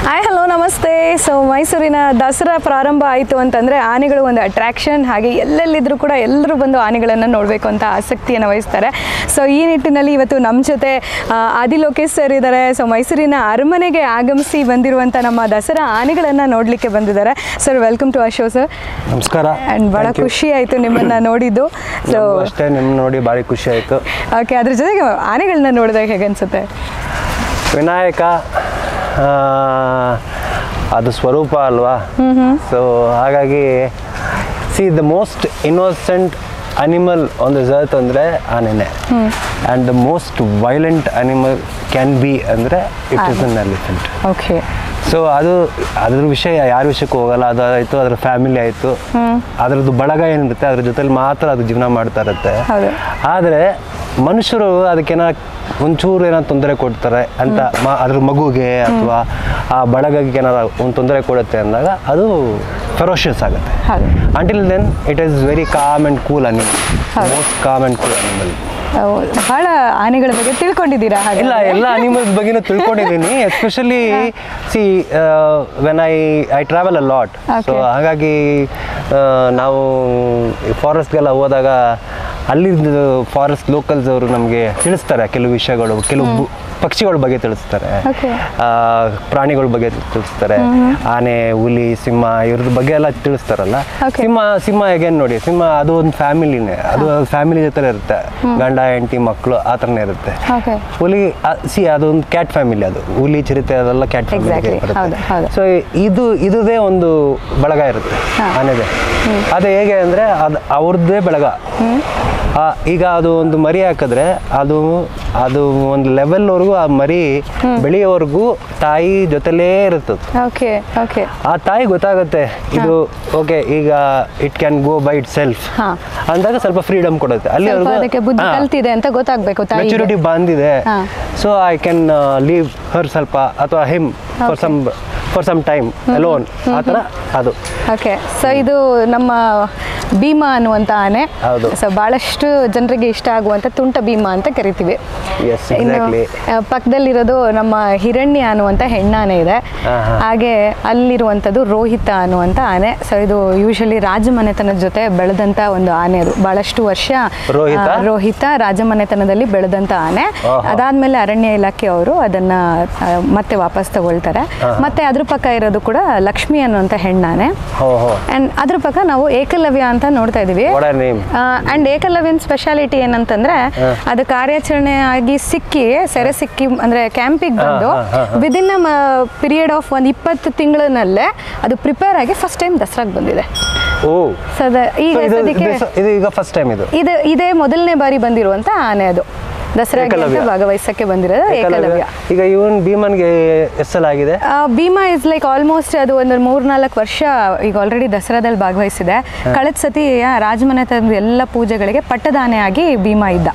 Hi hello ನಮಸ್ತೆ. So ಮೈಸೂರಿನ ದಸರಾ ಪ್ರಾರಂಭ ಆಯಿತು ಅಂತಂದರೆ ಆನೆಗಳು ಒಂದು ಅಟ್ರಾಕ್ಷನ್. ಹಾಗೆ ಎಲ್ಲೆಲ್ಲಿದ್ದರೂ ಕೂಡ ಎಲ್ಲರೂ ಬಂದು ಆನೆಗಳನ್ನು ನೋಡಬೇಕು ಅಂತ ಆಸಕ್ತಿಯನ್ನು ವಹಿಸ್ತಾರೆ. ಸೊ ಈ ನಿಟ್ಟಿನಲ್ಲಿ ಇವತ್ತು ನಮ್ಮ ಜೊತೆ ಆದಿ ಲೋಕೇಶ್ ಸರ್ ಇದ್ದಾರೆ. ಸೊ ಮೈಸೂರಿನ ಅರಮನೆಗೆ ಆಗಮಿಸಿ ಬಂದಿರುವಂಥ ನಮ್ಮ ದಸರಾ ಆನೆಗಳನ್ನು ನೋಡಲಿಕ್ಕೆ ಬಂದಿದ್ದಾರೆ. ಸರ್ ವೆಲ್ಕಮ್ ಟು ಆ ಶೋ ಸರ್. ನಮಸ್ಕಾರ. ಆ್ಯಂಡ್ ಭಾಳ ಖುಷಿ ಆಯಿತು ನಿಮ್ಮನ್ನು ನೋಡಿದ್ದು. ಸೊ ಅಷ್ಟೇ ನಿಮ್ಮ ನೋಡಿ ಭಾಳ ಖುಷಿ ಆಯಿತು. ಓಕೆ, ಅದ್ರ ಜೊತೆಗೆ ಆನೆಗಳನ್ನ ನೋಡಿದಾಗ ಹೇಗೆ ಅನಿಸುತ್ತೆ? ವಿನಾಯಕ ಅದು ಸ್ವರೂಪ ಅಲ್ವಾ, ಸೊ ಹಾಗಾಗಿ the most innocent animal on this earth ಅಂದರೆ ಆನೆನೆ. And the most violent animal can be ಅಂದರೆ it is an elephant. Okay. So ಅದ್ರ ವಿಷಯ ಯಾರ ವಿಷಯಕ್ಕೂ ಹೋಗಲ್ಲ. ಅದು ಆಯಿತು, ಅದರ ಫ್ಯಾಮಿಲಿ ಆಯಿತು, ಅದರದ್ದು ಬಳಗ ಏನಿರುತ್ತೆ ಅದ್ರ ಜೊತೆಲಿ ಮಾತ್ರ ಅದು ಜೀವನ ಮಾಡ್ತಾ ಇರುತ್ತೆ. ಆದರೆ ಮನುಷ್ಯರು ಅದಕ್ಕೇನೋ ಒಂಚೂರು ಏನೋ ತೊಂದರೆ ಕೊಡ್ತಾರೆ ಅಂತ ಅದ್ರ ಮಗುಗೆ ಅಥವಾ ಆ ಬಳಗಕ್ಕೆ ಏನಾರ ಒಂದು ತೊಂದರೆ ಕೊಡುತ್ತೆ ಅಂದಾಗ ಅದು ಫೆರೋಷಿಯಸ್ ಆಗುತ್ತೆ. Until then it is very calm and cool animal, most calm and cool animal. ಬಹಳ ಆನೆಗಳ ಬಗ್ಗೆ ತಿಳ್ಕೊಂಡಿದ್ದೀರಾ? ಇಲ್ಲ, ಎಲ್ಲ ಅನಿಮಲ್ಸ್ ಬಗ್ಗೆನೂ ತಿಳ್ಕೊಂಡಿದ್ದೀನಿ. Especially when I travel a lot. So ಹಾಗಾಗಿ ನಾವು ಫಾರೆಸ್ಟ್ಗೆಲ್ಲ ಹೋದಾಗ ಅಲ್ಲಿದ್ದು ಫಾರೆಸ್ಟ್ ಲೋಕಲ್ಸ್ ಅವರು ನಮಗೆ ತಿಳಿಸ್ತಾರೆ ಕೆಲವು ವಿಷಯಗಳು, ಕೆಲವು ಪಕ್ಷಿಗಳ ಬಗ್ಗೆ ತಿಳಿಸ್ತಾರೆ, ಪ್ರಾಣಿಗಳ ಬಗ್ಗೆ ತಿಳಿಸ್ತಾರೆ, ಆನೆ, ಹುಲಿ, ಸಿಂಹ ಇವ್ರದ್ದು ಬಗ್ಗೆ ಎಲ್ಲ ತಿಳಿಸ್ತಾರಲ್ಲ. ಸಿಂಹ ಹೇಗೇನು ನೋಡಿ, ಸಿಂಹ ಅದು ಒಂದು ಫ್ಯಾಮಿಲಿನೇ, ಅದು ಫ್ಯಾಮಿಲಿ ಜೊತೆ ಇರುತ್ತೆ, ಗಂಡ ಹೆಂಡತಿ ಮಕ್ಕಳು ಆ ಥರನೇ ಇರುತ್ತೆ. ಹುಲಿ ಅದೊಂದು ಕ್ಯಾಟ್ ಫ್ಯಾಮಿಲಿ, ಅದು ಹುಲಿ ಚಿರತೆ ಅದೆಲ್ಲ ಕ್ಯಾಟ್ ಫ್ಯಾಮಿಲಿ ಬರುತ್ತೆ. ಸೊ ಇದುದೇ ಒಂದು ಬಳಗ ಇರುತ್ತೆ ಆನೆದೆ. ಅದು ಹೇಗೆ ಅಂದರೆ ಅವ್ರದ್ದೇ ಬಳಗ. ಈಗ ಅದು ಒಂದು ಮರಿ ಹಾಕಿದ್ರೆ ಅದು ಒಂದು ಲೆವೆಲ್ವರೆಗೂ ಆ ಮರಿ ಬೆಳೆಯೋವರೆಗೂ ತಾಯಿ ಜೊತೆಲೇ ಇರುತ್ತದೆ. ಆ ತಾಯಿ ಗೊತ್ತಾಗುತ್ತೆ ಇದು ಓಕೆ, ಈಗ it can go by itself ಅಂದಾಗ ಸ್ವಲ್ಪ ಫ್ರೀಡಮ್ ಕೊಡುತ್ತೆ. ಅಲ್ಲಿ ಮೆಚುರಿಟಿ ಬಂದಿದೆ, so I can leave her ಸ್ವಲ್ಪ ಅಥವಾ him for some time alone, ಆ ಥರ ಅದು. ಓಕೆ. ಸೊ ಇದು ನಮ್ಮ ಭೀಮ ಅನ್ನುವಂಥ ಆನೆ. ಸೊ ಬಹಳಷ್ಟು ಜನರಿಗೆ ಇಷ್ಟ ಆಗುವಂಥ ತುಂಟ ಭೀಮ ಅಂತ ಕರಿತೀವಿ. ಇನ್ನು ಪಕ್ಕದಲ್ಲಿರೋದು ನಮ್ಮ ಹಿರಣ್ಯ ಅನ್ನುವಂಥ ಹೆಣ್ಣಾನೆ ಇದೆ. ಹಾಗೆ ಅಲ್ಲಿರುವಂಥದ್ದು ರೋಹಿತ ಅನ್ನುವಂಥ ಆನೆ. ಸೊ ಇದು ಯೂಶಲಿ ರಾಜಮನೆತನದ ಜೊತೆ ಬೆಳೆದಂಥ ಒಂದು ಆನೆ. ಅದು ಬಹಳಷ್ಟು ವರ್ಷ ರೋಹಿತ ರಾಜಮನೆತನದಲ್ಲಿ ಬೆಳೆದಂಥ ಆನೆ. ಅದಾದ್ಮೇಲೆ ಅರಣ್ಯ ಇಲಾಖೆ ಅವರು ಅದನ್ನ ಮತ್ತೆ ವಾಪಸ್ ತಗೊಳ್ತಾರೆ. ಮತ್ತೆ ಅದ್ರ ಪಕ್ಕ ಇರೋದು ಕೂಡ ಲಕ್ಷ್ಮಿ ಅನ್ನುವಂಥ ಹೆಣ್ಣಾನೆ. ಅಂಡ್ ಅದ್ರ ಪಕ್ಕ ನಾವು ಏಕಲವ್ಯ ಅಂತ ನೋಡ್ತಾ ಇದೀವಿ. ಅಂಡ್ ಏಕಲವ್ಯನ ಸ್ಪೆಷಾಲಿಟಿ ಏನಂತಂದ್ರೆ ಅದು ಕಾರ್ಯಾಚರಣೆ ಆಗಿ ಸೆರೆ ಸಿಕ್ಕಿ ಅಂದ್ರೆ ಕ್ಯಾಂಪಿಗೆ ಬಂದು ವಿದಿನ್ ಪೀರಿಯಡ್ ಆಫ್ ಒಂದು 20 ತಿಂಗಳಿನಲ್ಲೇ ಅದು ಪ್ರಿಪೇರ್ ಆಗಿ ಫಸ್ಟ್ ಟೈಮ್ ದಸರಾಗೆ ಬಂದಿದೆ. ಇದೇ ಮೊದಲನೇ ಬಾರಿ ಬಂದಿರುವಂತ ಆನೆ ಅದು ದಸರಾಗೆ ಭಾಗವಹಿಸಕ್ಕೆ ಬಂದಿರೋದು ಏಕಲವ್ಯ. ಈಗ ಇವನ್ ಭೀಮನ್ಗೆ ಎಷ್ಟಲಾಗಿದೆ? ಭೀಮಾ ಇಸ್ ಲೈಕ್ ಆಲ್ಮೋಸ್ಟ್ ಅದು ಒಂದು 3-4 ವರ್ಷ ಈಗ ಆಲ್ರೆಡಿ ದಸರಾದಲ್ಲಿ ಭಾಗವಹಿಸಿದೆ. ಕಳೆದ ಸತಿ ರಾಜಮನೆತನದ ಎಲ್ಲ ಪೂಜೆಗಳಿಗೆ ಪಟ್ಟದಾನೆ ಆಗಿ ಭೀಮಾ ಇದ್ದ.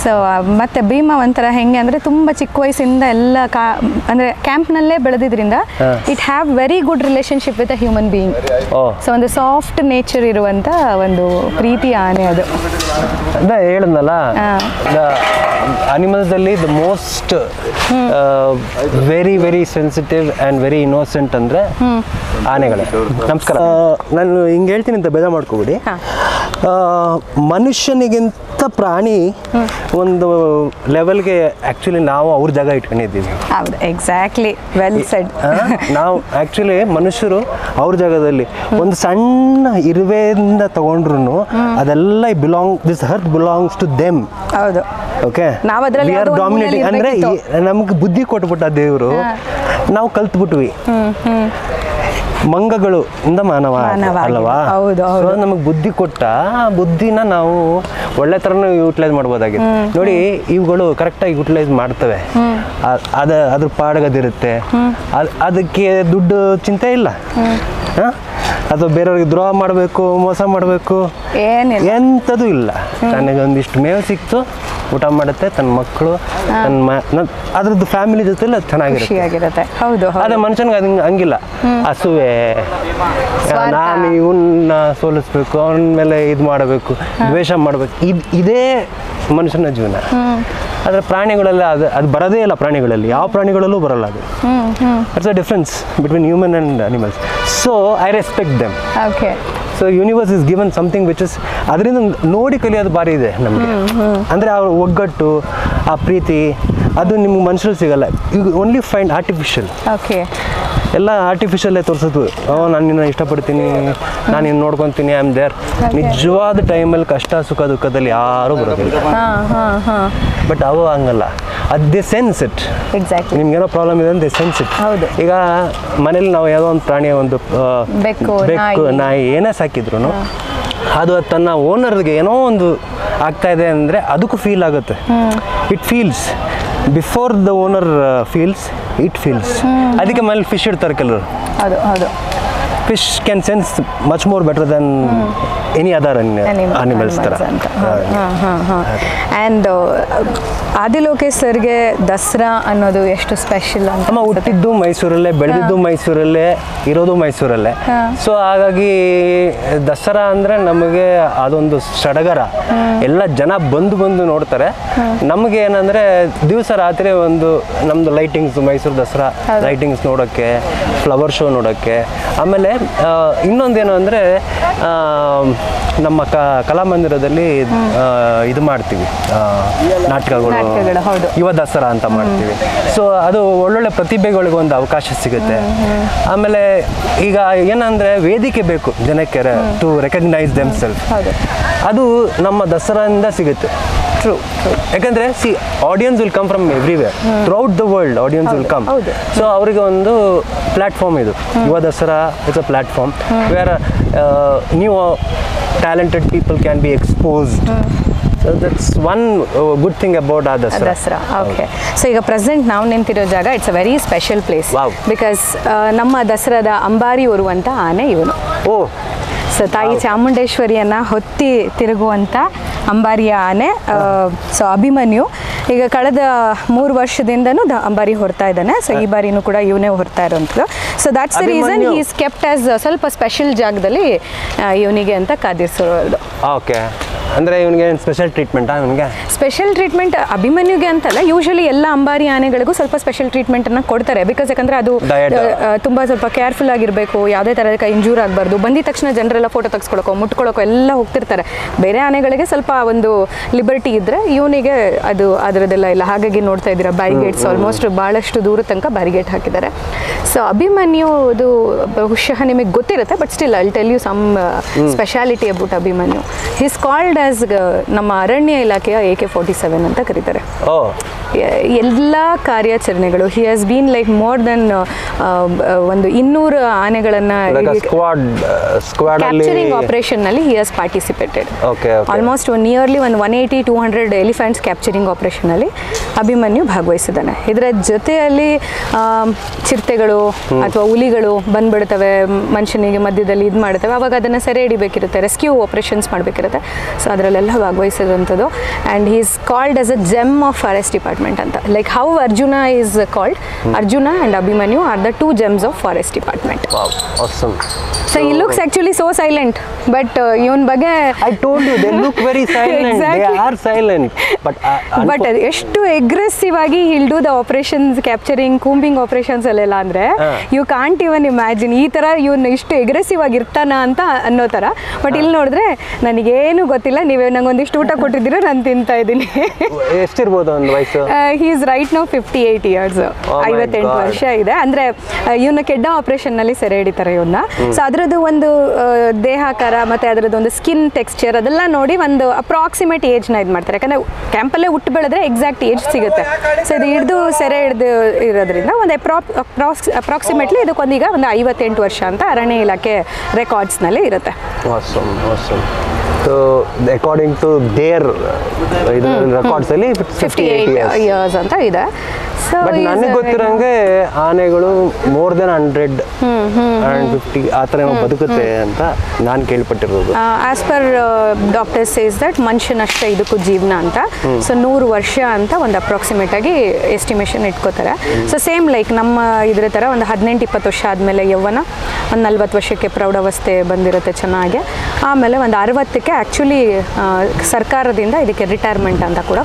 ಸೊ ಮತ್ತೆ ಭೀಮಾ ಒಂಥರ ಹೆಂಗೆ ಅಂದ್ರೆ ತುಂಬಾ ಚಿಕ್ಕ ವಯಸ್ಸಿಂದ ಎಲ್ಲ ಅಂದ್ರೆ ಕ್ಯಾಂಪ್ನಲ್ಲೇ ಬೆಳೆದಿದ್ರಿಂದ it have very good relationship with a human being. So ಒಂದು ಸಾಫ್ಟ್ ನೇಚರ್ ಇರುವಂತ ಒಂದು ಪ್ರೀತಿಯ ಆನೆ ಅದು. ಹೇಳದ್ನಲ್ಲ, animals ಅಲ್ಲಿ the most very sensitive and very innocent ಅಂದ್ರೆ ಆನೆಗಳೇ. ನಮಸ್ಕಾರ. ನಾನು ಹಿಂಗೆ ಹೇಳ್ತೀನಿ ಅಂತ ಬೇಜಾರು ಮಾಡ್ಕೋಬಿಡಿ. ಮನುಷ್ಯನಿಗಿಂತ ಪ್ರಾಣಿ ಒಂದು ಲೆವೆಲ್ಗೆ ಆ್ಯಕ್ಚುಲಿ ನಾವು ಅವ್ರ ಜಾಗ ಇಟ್ಕೊಂಡಿದ್ದೀವಿ. Exactly, well said. ನಾವು ಆ್ಯಕ್ಚುಲಿ ಮನುಷ್ಯರು ಅವ್ರ ಜಾಗದಲ್ಲಿ ಒಂದು ಸಣ್ಣ ಇರುವೆಯಿಂದ ತಗೊಂಡ್ರು ಅದೆಲ್ಲ this earth belongs to them. ಹೌದು. ಓಕೆ, ವಿ ಆರ್ ಡಾಮಿನೇಟಿಂಗ್ ಅಂದರೆ ನಮ್ಗೆ ಬುದ್ಧಿ ಕೊಟ್ಬಿಟ್ಟ ದೇವರು, ನಾವು ಕಲ್ತ್ಬಿಟ್ವಿ. ಮಂಗಗಳು ಇಂದ ಮಾನವ ಅಲ್ವಾ? ನಮಗೆ ಬುದ್ಧಿ ಕೊಟ್ಟ ಬುದ್ಧಿನ ನಾವು ಒಳ್ಳೆ ಥರನೂ ಯೂಟಿಲೈಸ್ ಮಾಡ್ಬೋದಾಗಿತ್ತು. ನೋಡಿ, ಇವುಗಳು ಕರೆಕ್ಟಾಗಿ ಯೂಟಿಲೈಸ್ ಮಾಡ್ತವೆ. ಅದ್ರ ಪಾಡಗದಿರುತ್ತೆ, ಅದಕ್ಕೆ ದುಡ್ಡು ಚಿಂತೆ ಇಲ್ಲ. ಅಥವಾ ಬೇರೆಯವ್ರಿಗೆ ದ್ರೋಹ ಮಾಡಬೇಕು, ಮೋಸ ಮಾಡಬೇಕು, ಎಂಥದ್ದು ಇಲ್ಲ. ನನಗೊಂದಿಷ್ಟು ಮೇವು ಸಿಕ್ತು, ಊಟ ಮಾಡುತ್ತೆ, ತನ್ನ ಮಕ್ಕಳು, ಅದ್ರದ್ದು ಫ್ಯಾಮಿಲಿ ಜೊತೆ ಚೆನ್ನಾಗಿರುತ್ತೆ. ಅದೇ ಮನುಷ್ಯನ್ಗೆ ಅದು ಹಂಗಿಲ್ಲ. ಹಸುವೆ, ನಾನು ಇವನ್ನ ಸೋಲಿಸ್ಬೇಕು, ಅವನ ಮೇಲೆ ಇದು ಮಾಡಬೇಕು, ದ್ವೇಷ ಮಾಡಬೇಕು, ಇದೇ ಮನುಷ್ಯನ ಜೀವನ. ಆದರೆ ಪ್ರಾಣಿಗಳೆಲ್ಲ ಅದು ಬರೋದೇ ಇಲ್ಲ. ಪ್ರಾಣಿಗಳಲ್ಲಿ ಯಾವ ಪ್ರಾಣಿಗಳಲ್ಲೂ ಬರಲ್ಲ ಅದು. It's a difference between human and animals. So I respect them. Okay. So universe is given something which is, ಅದರಿಂದ ನೋಡಿ ಕಲಿಯೋದು ಭಾರಿ ಇದೆ ನಮಗೆ. ಅಂದರೆ ಅವ್ರ ಒಗ್ಗಟ್ಟು, ಆ ಪ್ರೀತಿ, ಅದು ನಿಮ್ಗೆ ಮನುಷ್ಯರಲ್ಲಿ ಸಿಗಲ್ಲ. You only find artificial. Okay. ಎಲ್ಲ ಆರ್ಟಿಫಿಷಿಯಲ್ಲೇ ತೋರಿಸೋದು. ನಾನು ನಿನ್ನ ಇಷ್ಟಪಡ್ತೀನಿ, ನಾನು ನಿನ್ನ ನೋಡ್ಕೊತೀನಿ, ಐ ಆಮ್ ದೇರ್. ನಿಜವಾದ ಟೈಮಲ್ಲಿ ಕಷ್ಟ ಸುಖ ದುಃಖದಲ್ಲಿ ಯಾರೂ ಬರೋದಿಲ್ಲ. ಬಟ್ ಅವು ಹಂಗಲ್ಲ. ಅದು ದೇ ಸೆನ್ಸ್ ಇಟ್. ಎಕ್ಸಾಕ್ಟ್ಲಿ. ನಿಮ್ಗೇನೋ ಪ್ರಾಬ್ಲಮ್ ಇದೆ ಅಂತ ದೇ ಸೆನ್ಸ್ ಇಟ್. ಹೌದು. ಈಗ ಮನೇಲಿ ನಾವು ಯಾವುದೋ ಒಂದು ಪ್ರಾಣಿ, ಒಂದು ಬೆಕ್ಕು, ನಾಯಿ ಏನೇ ಸಾಕಿದ್ರು ಅದು ತನ್ನ ಓನರ್ಗೆ ಏನೋ ಒಂದು ಆಗ್ತಾ ಇದೆ ಅಂದರೆ ಅದಕ್ಕೂ ಫೀಲ್ ಆಗುತ್ತೆ. It feels before the owner feels, it feels. ಅದಕ್ಕೆ ಮನೇಲಿ ಫಿಶ್ ಇಡ್ತಾರೆ ಕೆಲವರು. ಹೌದು ಹೌದು. Fish can sense much more better than any other animals ಥರ. ಆ್ಯಂಡ್ ಆದಿಲೋಕೇಶ್ ಸರ್ಗೆ ದಸರಾ ಅನ್ನೋದು ಎಷ್ಟು ಸ್ಪೆಷಲ್ ಅಂತ. ನಮ್ಮ ಹುಟ್ಟಿದ್ದು ಮೈಸೂರಲ್ಲೇ, ಬೆಳೆದಿದ್ದು ಮೈಸೂರಲ್ಲೇ, ಇರೋದು ಮೈಸೂರಲ್ಲೇ. ಸೊ ಹಾಗಾಗಿ ದಸರಾ ಅಂದರೆ ನಮಗೆ ಅದೊಂದು ಸಡಗರ. ಎಲ್ಲ ಜನ ಬಂದು ನೋಡ್ತಾರೆ. ನಮಗೆ ಏನಂದರೆ ದಿವಸ ರಾತ್ರಿ ಒಂದು ನಮ್ಮದು ಲೈಟಿಂಗ್ಸ್, ಮೈಸೂರು ದಸರಾ ಲೈಟಿಂಗ್ಸ್ ನೋಡೋಕ್ಕೆ, ಫ್ಲವರ್ ಶೋ ನೋಡೋಕ್ಕೆ. ಆಮೇಲೆ ಇನ್ನೊಂದೇನು ಅಂದರೆ ನಮ್ಮ ಕಲಾಮಂದಿರದಲ್ಲಿ ಇದು ಮಾಡ್ತೀವಿ, ನಾಟಕಗಳು, ಯುವ ದಸರಾ ಅಂತ ಮಾಡ್ತೀವಿ. ಸೊ ಅದು ಒಳ್ಳೊಳ್ಳೆ ಪ್ರತಿಭೆಗಳಿಗೆ ಒಂದು ಅವಕಾಶ ಸಿಗುತ್ತೆ. ಆಮೇಲೆ ಈಗ ಏನಂದರೆ ವೇದಿಕೆ ಬೇಕು ಜನಕ್ಕೆ ಟು ರೆಕಗ್ನೈಸ್ ದೆಮ್ ಸೆಲ್ಫ್. ಅದು ನಮ್ಮ ದಸರಾದಿಂದ ಸಿಗುತ್ತೆ. ಟ್ರೂ. ಯಾಕಂದರೆ audience will come from everywhere, throughout the world audience will come. So ಅವರಿಗೆ ಒಂದು ಪ್ಲ್ಯಾಟ್ಫಾರ್ಮ್ ಇದು Yuva Dasara. It's a platform where new talented people can be exposed. So that's one good thing about our Dasara. Okay. So ಈಗ present ನಾವು ನಿಂತಿರೋ ಜಾಗ it's a very special place. Because ನಮ್ಮ ದಸರಾದ ಅಂಬಾರಿ ಹೊರುವಂಥ ಆನೆ ಇವನು. ಸೊ ತಾಯಿ ಚಾಮುಂಡೇಶ್ವರಿಯನ್ನು ಹೊತ್ತಿ ತಿರುಗುವಂಥ ಅಂಬಾರಿಯ ಆನೆ. ಸೊ ಅಭಿಮನ್ಯು ಈಗ ಕಳೆದ 3 ವರ್ಷದಿಂದನೂ ಅಂಬಾರಿ ಹೊರ್ತಾ ಇದ್ದಾನೆ. ಸೊ ಈ ಬಾರಿನೂ ಕೂಡ ಇವನೇ ಹೊರ್ತಾ ಇರೋಂಥದ್ದು. So that's the reason he is kept as ಸ್ವಲ್ಪ ಸ್ಪೆಷಲ್ ಜಾಗದಲ್ಲಿ ಇವನಿಗೆ ಅಂತ ಕಾದಿರಿಸೋದು. ಓಕೆ. ಅಂದರೆ ಇವನಿಗೆ ಸ್ಪೆಷಲ್ ಟ್ರೀಟ್ಮೆಂಟಾ? ಇವನಿಗೆ ಸ್ಪೆಷಲ್ ಟ್ರೀಟ್ಮೆಂಟ್ ಅಭಿಮನ್ಯುಗೆ ಅಂತಲ್ಲ, ಯೂಶಲಿ ಎಲ್ಲ ಅಂಬಾರಿ ಆನೆಗಳಿಗೂ ಸ್ವಲ್ಪ ಸ್ಪೆಷಲ್ ಟ್ರೀಟ್ಮೆಂಟನ್ನು ಕೊಡ್ತಾರೆ. ಬಿಕಾಸ್ ಯಾಕಂದರೆ ಅದು ತುಂಬ ಸ್ವಲ್ಪ ಕೇರ್ಫುಲ್ ಆಗಿರಬೇಕು, ಯಾವುದೇ ಥರದ ಇಂಜೂರ್ ಆಗಬಾರ್ದು. ಬಂದಿದ ತಕ್ಷಣ ಜನರೆಲ್ಲ ಫೋಟೋ ತೆಗೆಸ್ಕೊಳಕೋ ಮುಟ್ಕೊಳಕೋ ಎಲ್ಲ ಹೋಗ್ತಿರ್ತಾರೆ. ಬೇರೆ ಆನೆಗಳಿಗೆ ಸ್ವಲ್ಪ ಒಂದು ಲಿಬರ್ಟಿ ಇದ್ದರೆ ಇವನಿಗೆ ಅದು ಅದರದ್ದೆಲ್ಲ ಇಲ್ಲ. ಹಾಗಾಗಿ ನೋಡ್ತಾ ಇದ್ದೀರಾ ಬ್ಯಾರಿಗೇಟ್ಸ್ ಆಲ್ಮೋಸ್ಟ್ ಭಾಳಷ್ಟು ದೂರ ತನಕ ಬ್ಯಾರಿಗೇಟ್ ಹಾಕಿದ್ದಾರೆ. ಸೊ ಅಭಿಮನ್ಯು ಅದು ಬಹುಶಃ ನಿಮಗೆ ಗೊತ್ತಿರುತ್ತೆ, but still I will tell you some speciality about Abhimanyu. He's called as ನಮ್ಮ ಅರಣ್ಯ ಇಲಾಖೆಯ AK-47 ಅಂತ ಕರೀತಾರೆ. ಎಲ್ಲ ಕಾರ್ಯಾಚರಣೆಗಳು he has been like more than ಒಂದು 200 ಆನೆಗಳನ್ನು ಕ್ಯಾಪ್ಚರಿಂಗ್ ಆಪರೇಷನ್ನಲ್ಲಿ he has participated. Almost nearly ಒಂದು 180-200 ಎಲಿಫೆಂಟ್ಸ್ ಕ್ಯಾಪ್ಚರಿಂಗ್ ಆಪರೇಷನಲ್ಲಿ ಅಭಿಮನ್ಯು ಭಾಗವಹಿಸಿದ್ದಾನೆ. ಇದರ ಜೊತೆಯಲ್ಲಿ ಚಿರತೆಗಳು ಅಥವಾ ಹುಲಿಗಳು ಬಂದ್ಬಿಡ್ತವೆ, ಮನುಷ್ಯನಿಗೆ ಮಧ್ಯದಲ್ಲಿ ಇದು ಮಾಡ್ತವೆ, ಅವಾಗ ಅದನ್ನು ಸೆರೆ ಹಿಡಿಬೇಕಿರುತ್ತೆ, ರೆಸ್ಕ್ಯೂ ಆಪರೇಷನ್ಸ್ ಮಾಡಬೇಕಿರುತ್ತೆ. ಸೊ ಅದರಲ್ಲೆಲ್ಲ ಭಾಗವಹಿಸಿದಂಥದ್ದು. And he is called as a gem of forest department ಅಂತ. Like how Arjuna is called, Arjuna and Abhimanyu are the 2 gems of forest department. Wow, awesome. So he looks actually so silent, but ಇವನ್ ಬಗ್ಗೆ I told you they look very silent. Exactly. They are silent, but ಎಷ್ಟು aggressive ಆಗಿ he'll do the operations, capturing, combing operations ಅಲ್ಲೆಲ್ಲ ಅಂದರೆ you can't even imagine ಈ ಥರ ಇವನು ಇಷ್ಟು aggressive ಆಗಿ ಇರ್ತಾನ ಅಂತ ಅನ್ನೋ ಥರ. ಬಟ್ ಇಲ್ಲಿ ನೋಡಿದ್ರೆ ನನಗೇನು ಗೊತ್ತಿಲ್ಲ, ನೀವೇ ನಂಗೊಂದಿಷ್ಟು ಊಟ ಕೊಟ್ಟಿದ್ದೀರ, ನಾನು ತಿಂತಾ ಇದ್ದೀನಿ. ಎಷ್ಟಿರ್ಬೋದು ಒಂದು ವಯಸ್ಸು? He is right now 58 years, 58 ವರ್ಷ ಇದೆ. ಅಂದರೆ ಇವನ್ನ ಕೆಡ್ಡ ಆಪರೇಷನ್ನಲ್ಲಿ ಸೆರೆ ಹಿಡಿತಾರೆ ಇವನ್ನ. ಸೊ ಅದರದ್ದು ಒಂದು ದೇಹಾಕಾರ ಮತ್ತು ಅದರದ್ದು ಒಂದು ಸ್ಕಿನ್ ಟೆಕ್ಸ್ಚರ್ ಅದೆಲ್ಲ ನೋಡಿ ಒಂದು ಅಪ್ರಾಕ್ಸಿಮೇಟ್ ಏಜ್ನ ಇದು ಮಾಡ್ತಾರೆ. ಯಾಕಂದರೆ ಕ್ಯಾಂಪಲ್ಲೇ ಹುಟ್ಟು ಬೆಳೆದ್ರೆ ಎಕ್ಸಾಕ್ಟ್ ಏಜ್ ಸಿಗುತ್ತೆ. ಸೊ ಇದು ಹಿಡಿದು ಸೆರೆ ಹಿಡಿದು ಇರೋದ್ರಿಂದ ಒಂದು ಅಪ್ರಾಕ್ಸಿಮೇಟ್ಲಿ ಇದಕ್ಕೊಂದೀಗ ಒಂದು 58 ವರ್ಷ ಅಂತ ಅರಣ್ಯ ಇಲಾಖೆ ರೆಕಾರ್ಡ್ಸ್ನಲ್ಲಿ ಇರುತ್ತೆ. So according to their records ಅಲ್ಲಿ 58 years ಅಂತ ಇದೆ. ಬಟ್ ನನಗೆ ಗೊತ್ತಿರೋಂಗೆ ಆನೆಗಳು ಮೋರ್ ದೆನ್ 150 ಆ ಥರ ಬದುಕುತ್ತೆ ಅಂತ ನಾನು ಕೇಳ್ಪಟ್ಟಿರೋದು. As per doctor says that ಮನುಷ್ಯನಷ್ಟೇ ಇದಕ್ಕೂ ಜೀವನ ಅಂತ. ಸೊ 100 ವರ್ಷ ಅಂತ ಒಂದು ಅಪ್ರಾಕ್ಸಿಮೇಟ್ ಆಗಿ ಎಸ್ಟಿಮೇಷನ್ ಇಟ್ಕೋತಾರೆ. ಸೊ ಸೇಮ್ ಲೈಕ್ ನಮ್ಮ ಇದ್ರ ಥರ ಒಂದು 18-20 ವರ್ಷ ಆದಮೇಲೆ ಯೌವನ, ಒಂದು 40 ವರ್ಷಕ್ಕೆ ಪ್ರೌಢಾವಸ್ಥೆ ಬಂದಿರುತ್ತೆ ಚೆನ್ನಾಗಿ. ಆಮೇಲೆ ಒಂದು 60ಕ್ಕೆ ಆ್ಯಕ್ಚುಲಿ ಸರ್ಕಾರದಿಂದ ಇದಕ್ಕೆ ರಿಟೈರ್ಮೆಂಟ್ ಅಂತ ಕೂಡ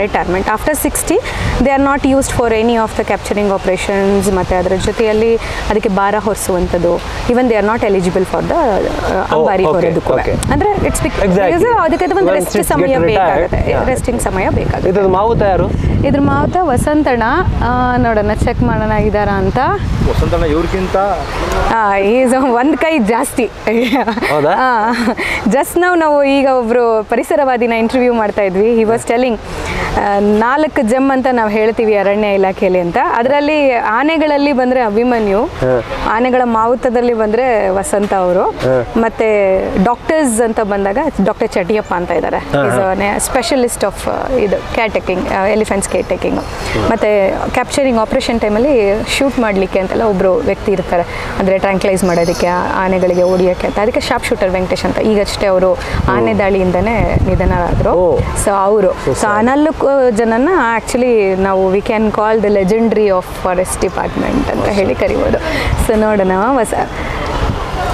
retirement after 60 they are not used for any of the capturing operations ಮತ್ತು ಅದರ ಜೊತೆಯಲ್ಲಿ ಅದಕ್ಕೆ ಭಾರ ಹೊರಿಸುವಂಥದ್ದು even they are not eligible for the ambari ಹೊರೋದಕ್ಕೂ ಅಂದರೆ ಇಟ್ಸ್ ಅದಕ್ಕೆ ಒಂದು ರೆಸ್ಟಿಂಗ್ ಸಮಯ ಬೇಕಾಗುತ್ತೆ. ಮಾವುತ ಯಾರು? ಇದ್ರ ಮಾವುತ ವಸಂತಣ್ಣ. ನೋಡೋಣ ಚೆಕ್ ಮಾಡೋಣ ಇದ್ದಾರಾ ಅಂತ. ವಸಂತಣ್ಣ ಇವ್ರಿಗಿಂತ ಈಸ್ ಒಂದು ಕೈ ಜಾಸ್ತಿ. ಜಸ್ಟ್ ನಾವು ಈಗ ಒಬ್ರು ಪರಿಸರವಾದಿನ ಇಂಟರ್ವ್ಯೂ ಮಾಡ್ತಾ ಇದ್ವಿ. ಹಿ ವಾಸ್ ಟೆಲ್ಲಿಂಗ್ 4 ಜಮ್ ಅಂತ ನಾವು ಹೇಳ್ತೀವಿ ಅರಣ್ಯ ಇಲಾಖೆಯಲ್ಲಿ ಅಂತ. ಅದರಲ್ಲಿ ಆನೆಗಳಲ್ಲಿ ಬಂದರೆ ಅಭಿಮನ್ಯು, ಆನೆಗಳ ಮಾವುತದಲ್ಲಿ ಬಂದರೆ ವಸಂತ ಅವರು, ಮತ್ತೆ ಡಾಕ್ಟರ್ಸ್ ಅಂತ ಬಂದಾಗ ಡಾಕ್ಟರ್ ಚಟಿಯಪ್ಪ ಅಂತ ಇದ್ದಾರೆ. ಸ್ಪೆಷಲಿಸ್ಟ್ ಆಫ್ ಇದು care taking, elephants care taking. ಮತ್ತು ಕ್ಯಾಪ್ಚರಿಂಗ್ ಆಪರೇಷನ್ ಟೈಮಲ್ಲಿ ಶೂಟ್ ಮಾಡಲಿಕ್ಕೆ ಅಂತೆಲ್ಲ ಒಬ್ಬರು ವ್ಯಕ್ತಿ ಇರ್ತಾರೆ, ಅಂದರೆ ಟ್ರ್ಯಾಂಕ್ಲೈಸ್ ಮಾಡೋದಕ್ಕೆ, ಆನೆಗಳಿಗೆ ಓಡಿಯೋಕ್ಕೆ ಅಂತ. ಅದಕ್ಕೆ ಶಾರ್ಪ್ ಶೂಟರ್ ವೆಂಕಟೇಶ್ ಅಂತ ಈಗಷ್ಟೇ ಅವರು ಆನೆ ದಾಳಿಯಿಂದನೇ ನಿಧನರಾದರು. ಸೊ ಅವರು ಸೊ 4 ಜನನ ಆ್ಯಕ್ಚುಲಿ ನಾವು we can call the legendary of forest department ಅಂತ ಹೇಳಿ ಕರಿಬೋದು. ಸೊ ನೋಡೋಣ.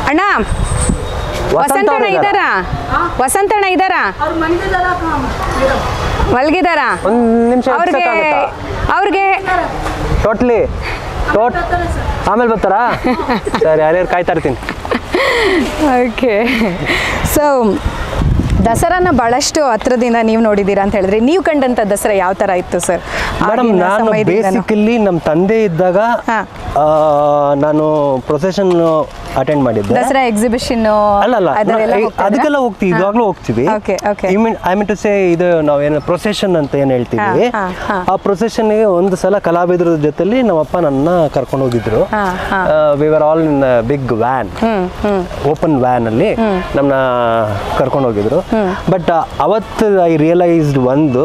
ಅಣ್ಣ ವಸಂತಣ್ಣ ಇದ್ದಾರಾ? ವಸಂತಣ್ಣ ಇದ್ದಾರಾ? ಮಲಗಿದಾರಾ? ಅವ್ರಿಗೆ ಟೋಟ್ಲಿ ಆಮೇಲೆ ಬರ್ತಾರಾ? ಸರಿ, ಯಾರ್ಯಾರು ಕಾಯ್ತಾ ಇರ್ತೀನಿ. ಓಕೆ. ಸೊ ದಸರಾನ ಭಾಳಷ್ಟು ಹತ್ರದಿಂದ ನೀವು ನೋಡಿದ್ದೀರಾ ಅಂತ ಹೇಳಿದ್ರೆ, ನೀವು ಕಂಡಂಥ ದಸರಾ ಯಾವ ಥರ ಇತ್ತು ಸರ್? ಮೇಡಮ್, ನಾನು ಬೇಸಿಕಲಿ ನಮ್ಮ ತಂದೆ ಇದ್ದಾಗ ನಾನು ಪ್ರೊಸೆಷನ್ ಅಟೆಂಡ್ ಮಾಡಿದ್ದೆ. ದಸರಾ ಎಕ್ಸಿಬಿಷನ್ ಅಲ್ಲ ಅದಕ್ಕೆಲ್ಲ ಹೋಗ್ತೀವಿ, ಇವಾಗಲೂ ಹೋಗ್ತೀವಿ. ಐ ಮೀನ್ ಟು ಸೇ ಇದು ನಾವೇನು ಪ್ರೊಸೆಷನ್ ಅಂತ ಏನು ಹೇಳ್ತೀವಿ, ಆ ಪ್ರೊಸೆಷನ್ಗೆ ಒಂದು ಸಲ ಕಲಾವಿದರ ಜೊತೆಲಿ ನಮ್ಮಪ್ಪ ನನ್ನ ಕರ್ಕೊಂಡು ಹೋಗಿದ್ರು. We were all in big van, open van ಅಲ್ಲಿ ನಮ್ಮನ್ನ ಕರ್ಕೊಂಡು ಹೋಗಿದ್ರು. ಬಟ್ ಅವತ್ತು ಐ ರಿಯಲೈಸ್ಡ್ ಒಂದು,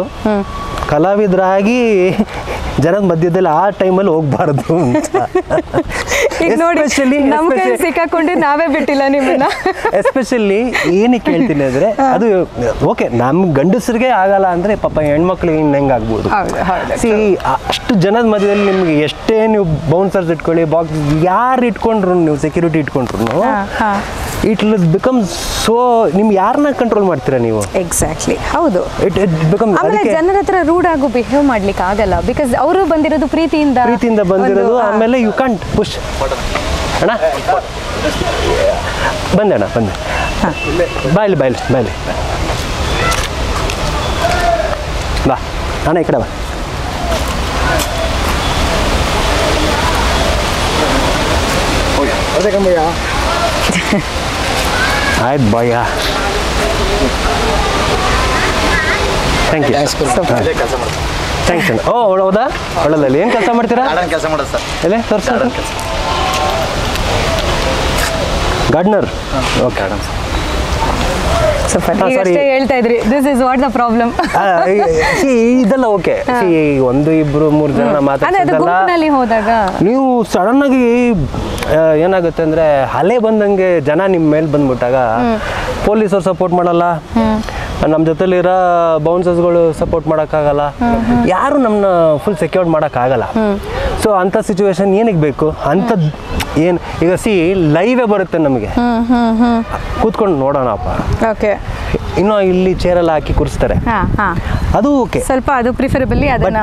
ಕಲಾವಿದರಾಗಿ ಜನದ ಮಧ್ಯದಲ್ಲಿ ಆ ಟೈಮಲ್ಲಿ ಹೋಗ್ಬಾರ್ದು ಅಂತ. ಸಿಕ್ಕಾಕೊಂಡು ನಾವೇ ಬಿಟ್ಟಿಲ್ಲ ನಿಮ್ಮನ್ನ. ಎಸ್ಪೆಷಲಿ ಏನಕ್ಕೆ ಹೇಳ್ತೀನಿ ಅಂದ್ರೆ, ಅದು ಓಕೆ ನಮ್ ಗಂಡಸರಿಗೆ ಆಗಲ್ಲ ಅಂದ್ರೆ ಪಾಪ ಹೆಣ್ಮಕ್ಳಿಗೆ ಇನ್ನು ಹೆಂಗಾಗ್ಬೋದು. ಅಷ್ಟು ಜನದ ಮಧ್ಯದಲ್ಲಿ ನಿಮ್ಗೆ ಎಷ್ಟೇ ನೀವು ಬೌನ್ಸರ್ಸ್ ಇಟ್ಕೊಳ್ಳಿ, ಬಾಕ್ಸ್ ಯಾರು ಇಟ್ಕೊಂಡ್ರು, ನೀವು ಸೆಕ್ಯೂರಿಟಿ ಇಟ್ಕೊಂಡ್ರು, ಇಟ್ ವಿಲ್ ಬಿಕಮ್ ಸೋ, ನಿಮ್ಗೆ ಯಾರನ್ನ ಕಂಟ್ರೋಲ್ ಮಾಡ್ತೀರಾ ನೀವು? ಎಕ್ಸಾಕ್ಟ್ಲಿ, ಹೌದು. ಆಮೇಲೆ ಜನರ ಹತ್ರ ರೂಡ್ ಆಗು ಬಿಹೇವ್ ಮಾಡ್ಲಿಕ್ಕೆ ಆಗಲ್ಲ, ಬಿಕಾಸ್ ಅವರು ಬಂದಿರೋದು ಪ್ರೀತಿಯಿಂದ ಬಂದಿರೋದು. ಆಮೇಲೆ ಯು ಕಾಂಟ್ ಪುಷ್. ಅಣ್ಣ ಬಂದೆ, ಅಣ್ಣ ಬಂದೆ, ಬಾಯ್ಲಿ ಬಾಯ್ಲಿ ಬಾಯ್ಲಿ ಬಾ ಅಣ್ಣ, ಈ ಕಡೆ ಬಾ. ಆಯ್ತು ಬಾಯ್ಯ, ಥ್ಯಾಂಕ್ ಯು. ಥ್ಯಾಂಕ್ಸ್ ಅಣ್ಣ. ಓ ಹೌದಾ, ಒಳ್ಳೆದಲ್ಲಿ ಏನು ಕೆಲಸ ಮಾಡ್ತೀರಾ? ಕೆಲಸ ಮಾಡೋದು ಸರ್. ಎಲ್ಲೇ ತೋರಿಸ. ಗಾರ್ಡನರ್. ಓಕೆ. ಹೇಳ್ತಾ ಇದ್ರಿ, this is what the problem. ಇದೆಲ್ಲ ಓಕೆ. ಒಂದು ಇಬ್ರು 3 ಜನ ಮಾತಾಡ್ತಿದ್ದಲ್ಲ, ಹೋದಾಗ ನೀವು ಸಡನ್ ಆಗಿ ಏನಾಗುತ್ತೆ ಅಂದ್ರೆ, ಅಲೆ ಬಂದಂಗೆ ಜನ ನಿಮ್ಮ ಮೇಲೆ ಬಂದ್ಬಿಟ್ಟಾಗ ಪೊಲೀಸರು ಸಪೋರ್ಟ್ ಮಾಡಲ್ಲ, ನಮ್ಮ ಜೊತೆಲಿರೋ ಬೌನ್ಸರ್ಸ್ಗಳು ಸಪೋರ್ಟ್ ಮಾಡೋಕ್ಕಾಗಲ್ಲ, ಯಾರು ನಮ್ಮನ್ನ ಫುಲ್ ಸೆಕ್ಯೂರ್ಡ್ ಮಾಡೋಕ್ಕಾಗಲ್ಲ. ಸೊ ಅಂಥ ಸಿಚುವೇಶನ್ ಏನಕ್ಕೆ ಬೇಕು ಅಂತ ಏನು ಈಗ ಲೈವೇ ಬರುತ್ತೆ ನಮಗೆ, ಕೂತ್ಕೊಂಡು ನೋಡೋಣಪ್ಪ. ಓಕೆ. ಇನ್ನೂ ಇಲ್ಲಿ ಚೇರೆಲ್ಲ ಹಾಕಿ ಕೂರಿಸ್ತಾರೆ, ಅದು ಓಕೆ, ಸ್ವಲ್ಪ ಅದು preferably. But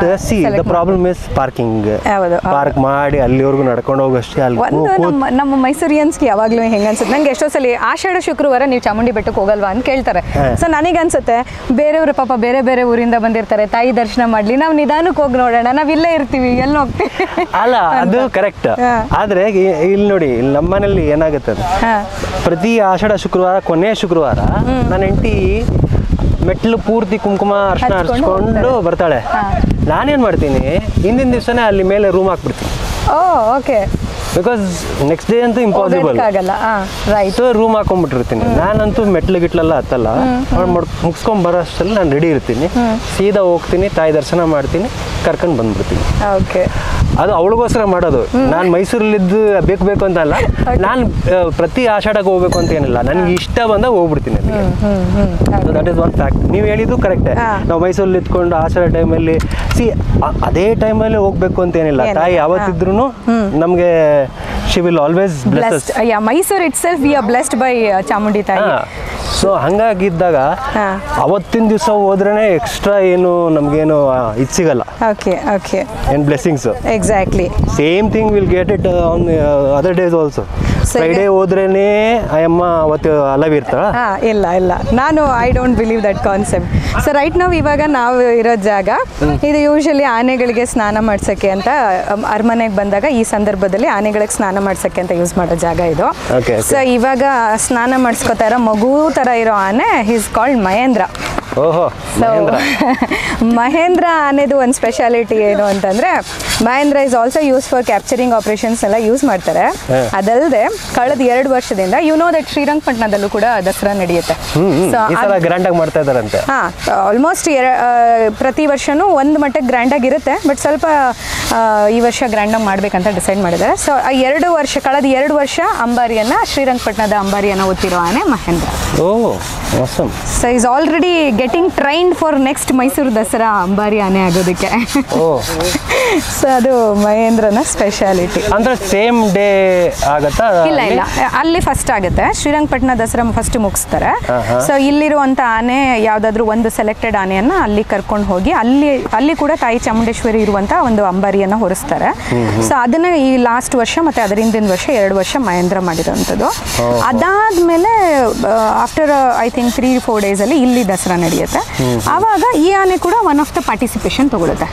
the problem is parking. Park ಮಾಡಿ ಅಲ್ಲಿವರೆಗೂ ನಡ್ಕೊಂಡು ಹೋಗೋಷ್ಟೇ. ನಮ್ಮ ಮೈಸೂರಿಯನ್ಸ್ಗೆ ಯಾವಾಗಲೂ ಹೆಂಗೆ ಅನ್ಸುತ್ತೆ, ನಂಗೆ ಎಷ್ಟೋ ಸಲ ಆಷಾಢ ಶುಕ್ರವಾರ ನೀವು ಚಾಮುಂಡಿ ಬೆಟ್ಟಕ್ಕೆ ಹೋಗಲ್ವಾ ಅಂತ ಕೇಳ್ತಾರೆ. ಸೊ ನನಗೆ ಅನ್ಸುತ್ತೆ, ಬೇರೆಯವರು ಪಾಪ ಬೇರೆ ಬೇರೆ ಊರಿಂದ ಬಂದಿರ್ತಾರೆ, ತಾಯಿ ದರ್ಶನ ಮಾಡ್ಲಿ, ನಾವು ನಿಧಾನಕ್ಕೆ ಹೋಗಿ ನೋಡೋಣ, ನಾವ್ ಇಲ್ಲೇ ಇರ್ತೀವಿ, ಎಲ್ಲ ಹೋಗ್ತೀವಿ ಅಲ್ಲ, ಅದು ಕರೆಕ್ಟ್. ಆದ್ರೆ ಇಲ್ಲಿ ನೋಡಿ, ಇಲ್ಲಿ ನಮ್ಮನೇಲಿ ಏನಾಗುತ್ತೆ, ಪ್ರತಿ ಆಷಾಢ ಶುಕ್ರವಾರ, ಕೊನೆಯ ಶುಕ್ರವಾರ ನನ್ನ ಹೆಂಡತಿ ಮೆಟ್ಲು ಪೂರ್ತಿ ಕುಂಕುಮ ಅರ್ಶನ ಹಚ್ಕೊಂಡು ಬರ್ತಾಳೆ. ನಾನೇನ್ ಮಾಡ್ತೀನಿ, ಹಿಂದಿನ ದಿವಸನೇ ಅಲ್ಲಿ ಮೇಲೆ ರೂಮ್ ಹಾಕ್ಬಿಡ್ತೀನಿ. ಬಿಕಾಸ್ ನೆಕ್ಸ್ಟ್ ಡೇ ಅಂತೂ ಇಂಪಾಸಿಬಲ್, ಸೊ ರೂಮ್ ಹಾಕೊಂಡ್ಬಿಟ್ಟಿರ್ತೀನಿ. ನಾನಂತೂ ಮೆಟ್ಲು ಗಿಟ್ಲೆಲ್ಲ ಹತ್ತಲ್ಲ, ಮುಗಿಸ್ಕೊಂಡ್ ಬರೋಷ್ಟರಲ್ಲಿ ನಾನು ರೆಡಿ ಇರ್ತೀನಿ, ಸೀದಾ ಹೋಗ್ತೀನಿ, ತಾಯಿ ದರ್ಶನ ಮಾಡ್ತೀನಿ, ಕರ್ಕೊಂಡು ಬಂದ್ಬಿಡ್ತೀನಿ. ಅದು ಅವಳಿಗೋಸ್ಕರ ಮಾಡೋದು. ನಾನು ಮೈಸೂರಲ್ಲಿದ್ದು ಬೇಕು ಅಂತ ಅಲ್ಲ, ನಾನು ಪ್ರತಿ ಆಷಾಢಕ್ಕೆ ಹೋಗ್ಬೇಕು ಅಂತ ಏನಿಲ್ಲ, ನನಗೆ ಇಷ್ಟ ಬಂದಾಗ ಹೋಗ್ಬಿಡ್ತೀನಿ ಅಲ್ಲಿಗೆ. That is one fact. ನೀವು ಹೇಳಿದ್ದು ಕರೆಕ್ಟೇ. ನಾವು ಮೈಸೂರಲ್ಲಿ ಇದ್ಕೊಂಡು ಆಷಾಢ ಟೈಮಲ್ಲಿ ಅದೇ ಟೈಮಲ್ಲಿ ಹೋಗ್ಬೇಕು ಅಂತ ಏನಿಲ್ಲ. ತಾಯಿ ಯಾವತ್ತಿದ್ರು ನಮಗೆ she will always bless us. Mysuru it self we are blessed by Chamundi ತಾಯಿ. ಸೊ ಹಂಗಾಗಿದ್ದಾಗ ಅವತ್ತಿನ ದಿವಸ ಹೋದ್ರೇನೆ ಎಕ್ಸ್ಟ್ರಾ ಏನು ನಮಗೇನು ಇದು ಸಿಗಲ್ಲ. Okay okay. ಏನು blessings. Exactly. Same thing will get it on other days also. Friday ಹೋದ್ರೇನೆ ಅಯ್ಯಮ್ಮ ಅವತ್ತು ಅಲವ್ ಇರ್ತಾಳ? ಇಲ್ಲ ಇಲ್ಲ, ನಾನು I don't believe that concept. So right ನಾವು ಇವಾಗ ನಾವು ಇರೋ ಜಾಗ ಇದು ಯೂಶಲಿ ಆನೆಗಳಿಗೆ ಸ್ನಾನ ಮಾಡ್ಸೋಕ್ಕೆ ಅಂತ ಅರಮನೆಗೆ ಬಂದಾಗ ಈ ಸಂದರ್ಭದಲ್ಲಿ ಆನೆಗಳಿಗೆ ಸ್ನಾನ ಮಾಡ್ಸೋಕ್ಕೆ ಅಂತ ಯೂಸ್ ಮಾಡೋ ಜಾಗ ಇದು. ಸೊ ಇವಾಗ ಸ್ನಾನ ಮಾಡಿಸ್ಕೊತಾ ಇರೋ ಮಗು ಥರ ಇರೋ ಆನೆ ಈಸ್ ಕಾಲ್ಡ್ ಮಹೇಂದ್ರ. ಓಹೋ. ಮಹೇಂದ್ರ ಆನೆದು ಒಂದು ಸ್ಪೆಷಾಲಿಟಿ ಏನು ಅಂತಂದ್ರೆ Mahendra is also use for capturing operations ಎಲ್ಲ ಯೂಸ್ ಮಾಡ್ತಾರೆ. ಅದಲ್ಲದೆ ಕಳೆದ 2 ವರ್ಷದಿಂದ ದಟ್ ಶ್ರೀರಂಗಪಟ್ಟಣದಲ್ಲೂ ಕೂಡ ದಸರಾ ನಡೆಯುತ್ತೆ. ಗ್ರ್ಯಾಂಡ್ ಆಗಿ ಮಾಡ್ತಾ ಇದಾರಂತೆ. ಆಲ್ಮೋಸ್ಟ್ ಪ್ರತಿ ವರ್ಷನೂ ಒಂದು ಮಟ್ಟಕ್ಕೆ ಗ್ರ್ಯಾಂಡ್ ಆಗಿರುತ್ತೆ, ಬಟ್ ಸ್ವಲ್ಪ ಈ ವರ್ಷ ಗ್ರ್ಯಾಂಡ್ ಆಗಿ ಮಾಡ್ಬೇಕಂತ ಡಿಸೈಡ್ ಮಾಡಿದ್ದಾರೆ. ಸೊ ಕಳೆದ 2 ವರ್ಷ ಅಂಬಾರಿಯನ್ನ ಶ್ರೀರಂಗಪಟ್ಟಣದ ಅಂಬಾರಿಯನ್ನ ಒತ್ತಿರೋ ಆನೆ Mahendra. So is already getting trained for next Mysuru Dasara ಅಂಬಾರಿ ಆನೆ ಆಗೋದಕ್ಕೆ. ಸೊ ಅದು ಮಹೇಂದ್ರನ ಸ್ಪೆಷಾಲಿಟಿ. ಅಂದ್ರೆ ಸೇಮ್ ಡೇ ಆಗತ್ತಾ? ಇಲ್ಲ ಇಲ್ಲ, ಅಲ್ಲಿ ಫಸ್ಟ್ ಆಗುತ್ತೆ. ಶ್ರೀರಂಗಪಟ್ಟಣ ದಸರಾ ಫಸ್ಟ್ ಮುಗಿಸ್ತಾರೆ. ಸೊ ಇಲ್ಲಿರುವಂತ ಆನೆ ಯಾವ್ದಾದ್ರು ಒಂದು ಸೆಲೆಕ್ಟೆಡ್ ಆನೆಯನ್ನ ಅಲ್ಲಿ ಕರ್ಕೊಂಡು ಹೋಗಿ ಅಲ್ಲಿ ಕೂಡ ತಾಯಿ ಚಾಮುಂಡೇಶ್ವರಿ ಇರುವಂತ ಒಂದು ಅಂಬಾರಿಯನ್ನ ಹೊರಿಸ್ತಾರೆ. ಸೊ ಅದನ್ನ ಈ ಲಾಸ್ಟ್ ವರ್ಷ ಮತ್ತೆ ಅದರ ಹಿಂದಿನ ವರ್ಷ 2 ವರ್ಷ ಮಹೇಂದ್ರ ಮಾಡಿರೋಂಥದ್ದು. ಅದಾದ್ಮೇಲೆ ಆಫ್ಟರ್ ಐ ಥಿಂಕ್ 3-4 ಡೇಸ್ ಅಲ್ಲಿ ಇಲ್ಲಿ ದಸರಾ ನಡೆಯುತ್ತೆ. ಆವಾಗ ಈ ಆನೆ ಕೂಡ ಒನ್ ಆಫ್ ದ ಪಾರ್ಟಿಸಿಪೇಷನ್ ತಗೊಳುತ್ತೆ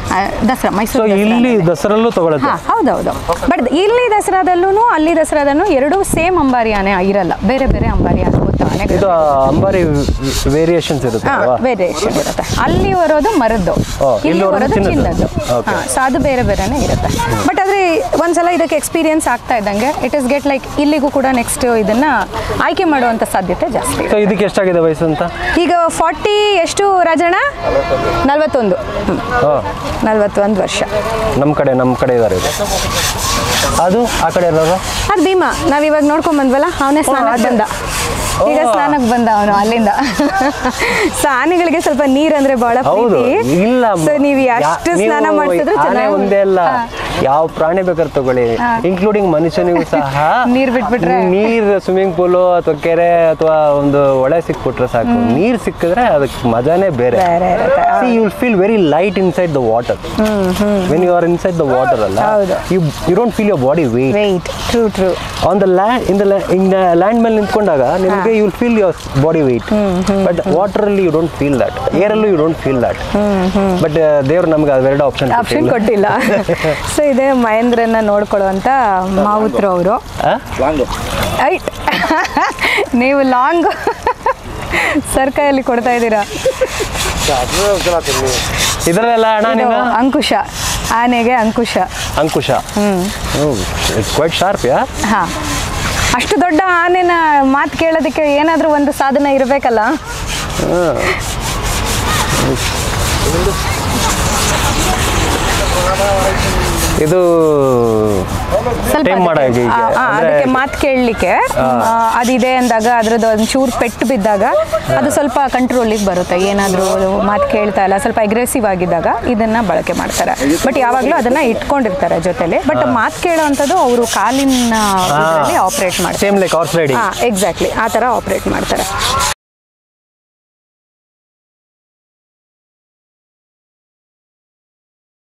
ದಸರಾ ಮೈಸೂರು. ಇಲ್ಲಿ ದಸರಲ್ಲೂ ತಗೊಳುತ್ತೆ? ಹೌದೌದು. ಬಟ್ ಇಲ್ಲಿ ದಸರಾದಲ್ಲೂ ಅಲ್ಲಿ ದಸರಾದಲ್ಲೂ 2 ಸೇಮ್ ಅಂಬಾರಿ ಆನೆ ಇರಲ್ಲ, ಬೇರೆ ಬೇರೆ ಅಂಬಾರಿ ಆನೆ. ಇದು ಅಂಬಾರಿ ವೇರಿಯೇಷನ್ಸ್ ಇರುತ್ತೆ. ವೇರಿಯೇಷನ್ ಇರುತ್ತೆ. ಅಲ್ಲಿ ಬರೋದು ಮರದ್ದು, ಇಲ್ಲಿ ಬರೋದು ಚಿನ್ನದ್ದು. ಸೊ ಅದು ಬೇರೆ ಬೇರೆನೇ ಇರುತ್ತೆ. ಬಟ್ ಆದ್ರೆ ಒಂದ್ಸಲ ಇದಕ್ಕೆ ಎಕ್ಸ್ಪೀರಿಯನ್ಸ್ ಆಗ್ತಾ ಇದ್ದಂಗೆ ಇಟ್ ಇಸ್ ಗೆಟ್ ಲೈಕ್ ಇಲ್ಲಿಗೂ ಕೂಡ ನೆಕ್ಸ್ಟ್ ಇದನ್ನ ಆಯ್ಕೆ ಮಾಡುವಂತ ಸಾಧ್ಯತೆ ಜಾಸ್ತಿ. ಸೊ ಇದಕ್ಕೆ ಎಷ್ಟಾಗಿದೆ ವಯಸ್ಸು ಅಂತ? ಈಗ 40 ಎಷ್ಟು ರಾಜಣ್ಣ? 41 ವರ್ಷ. ನಮ್ಮ ಕಡೆ ಇದಾರೆ. ಅದು ಆ ಕಡೆ ಇರೋರು ಅದು ಭೀಮಾ. ನಾವ್ ಇವಾಗ ನೋಡ್ಕೊಂಡ್ ಬಂದ್ವಲ್ಲ, ಅವನೇ ಸ್ನಾನಕ್ಕೆ ಬಂದ. ಈಗ ಸ್ನಾನಕ್ಕೆ ಬಂದ ಅವನು ಅಲ್ಲಿಂದ. ಸೊ ಆನೆಗಳಿಗೆ ಸ್ವಲ್ಪ ನೀರಂದ್ರೆ ಬಹಳ ಪ್ರೀತಿ. ಸೊ ನೀವು ಎಷ್ಟು ಸ್ನಾನ ಮಾಡಿಸಿದ್ರು ಚೆನ್ನಾಗಿ. ಒಂದೇ ಅಲ್ಲ, ಯಾವ ಪ್ರಾಣಿ ಬೇಕಾದ್ರೆ ತಗೊಳ್ಳಿ, ಇನ್ಕ್ಲೂಡಿಂಗ್ ಮನುಷ್ಯನಿಗೂ ಸಹ ನೀರ್ ಬಿಟ್ಬಿಟ್ರೆ, ನೀರ್ ಸ್ವಿಮ್ಮಿಂಗ್ ಪೂಲು ಅಥವಾ ಕೆರೆ ಅಥವಾ ಒಂದು ಹೊಳೆ ಸಿಕ್ಬಿಟ್ರೆ ಸಾಕು. ನೀರ್ ಸಿಕ್ಕಿದ್ರೆ ಅದಕ್ಕೆ ಮಜಾನೇ ಬೇರೆ. You will feel very light inside the water. When you are inside the water ಅಲ್ಲ, you don't feel your body weight. True. On the land in the land ಮೇಲೆ ನಿಂತ್ಕೊಂಡಾಗ ನಿಮ್ಗೆ you will feel your body weight. But water ಅಲ್ಲಿ you don't feel that. Air ಅಲ್ಲೂ you don't feel that. But ದೇವ್ರು ನಮ್ಗೆ ಅವೆರಡು option ಕೊಟ್ಟಿಲ್ಲ. So ಇದೇ ಮಹೇಂದ್ರನ್ನ ನೋಡ್ಕೊಳ್ಳುವಂತ ಮಾವುತ್ರು ಅವರು. ನೀವು ಲಾಂಗ್ ಸರ್ಕಾಯಲ್ಲಿ ಕೊಡ್ತಾ ಇದ್ದೀರಾ. ಇದರಲ್ಲ ಅಣ್ಣ ನೀವು ಅಂಕುಶ, ಆನೆಗೆ ಅಂಕುಶ. It's quite sharp. ಹಾ, ಅಷ್ಟು ದೊಡ್ಡ ಆನೆನ ಮಾತು ಕೇಳೋದಕ್ಕೆ ಏನಾದ್ರೂ ಒಂದು ಸಾಧನ ಇರಬೇಕಲ್ಲ. ಇದು ಅದಕ್ಕೆ ಮಾತು ಕೇಳಲಿಕ್ಕೆ ಅದಿದೆ ಅಂದಾಗ ಅದ್ರದ್ದು ಒಂಚೂರು ಪೆಟ್ಟು ಬಿದ್ದಾಗ ಅದು ಸ್ವಲ್ಪ ಕಂಟ್ರೋಲಿಗೆ ಬರುತ್ತೆ. ಏನಾದರೂ ಮಾತು ಕೇಳ್ತಾ ಇಲ್ಲ, ಸ್ವಲ್ಪ ಅಗ್ರೆಸಿವ್ ಆಗಿದ್ದಾಗ ಇದನ್ನ ಬಳಕೆ ಮಾಡ್ತಾರೆ. ಬಟ್ ಯಾವಾಗಲೂ ಅದನ್ನ ಇಟ್ಕೊಂಡಿರ್ತಾರೆ ಜೊತೆಲಿ. ಬಟ್ ಮಾತು ಕೇಳೋವಂಥದ್ದು ಅವರು ಕಾಲಿನ ಆಪರೇಟ್ ಮಾಡ್ತಾರೆ. ಎಕ್ಸಾಕ್ಟ್ಲಿ ಆ ಥರ ಆಪರೇಟ್ ಮಾಡ್ತಾರೆ.